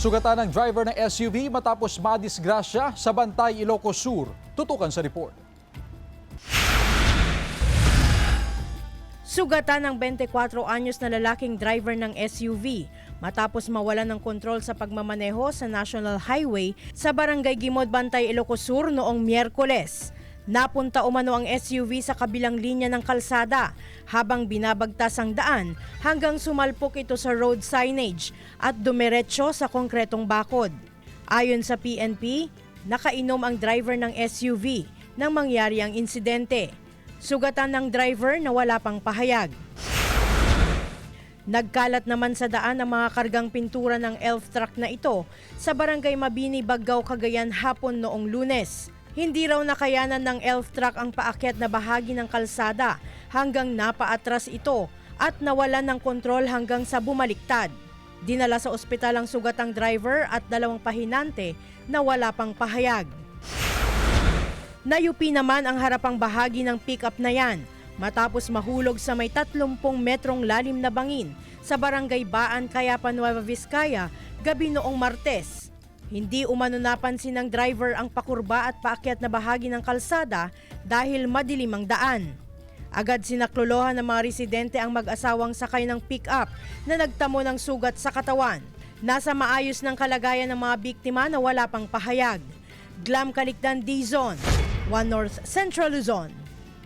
Sugatan ng driver ng SUV matapos madisgrasya sa Bantay, Ilocos Sur. Tutukan sa report. Sugatan ng 24 anyos na lalaking driver ng SUV matapos mawalan ng kontrol sa pagmamaneho sa National Highway sa Barangay Gimod, Bantay, Ilocos Sur noong Miyerkules. Napunta umano ang SUV sa kabilang linya ng kalsada habang binabagtas ang daan hanggang sumalpok ito sa road signage at dumiretso sa konkretong bakod. Ayon sa PNP, nakainom ang driver ng SUV nang mangyari ang insidente. Sugatan ng driver na wala pang pahayag. Nagkalat naman sa daan ang mga kargang pintura ng elf truck na ito sa Barangay Mabini, Baggao, Cagayan hapon noong Lunes. Hindi raw nakayanan ng elf truck ang paakyat na bahagi ng kalsada hanggang napaatras ito at nawalan ng kontrol hanggang sa bumaliktad. Dinala sa ospital ang sugatang driver at 2 pahinante na wala pang pahayag. Nayupi naman ang harapang bahagi ng pick-up na yan matapos mahulog sa may 30 metrong lalim na bangin sa Barangay Baan, Cayapan, Nueva Vizcaya gabi noong Martes. Hindi umano napansin ng driver ang pakurba at paakyat na bahagi ng kalsada dahil madilim ang daan. Agad sinaklolohan ng mga residente ang mag-asawang sakay ng pick-up na nagtamo ng sugat sa katawan. Nasa maayos ng kalagayan ng mga biktima na wala pang pahayag. Glam Kalikdan, D-Zone, 1 North Central Luzon.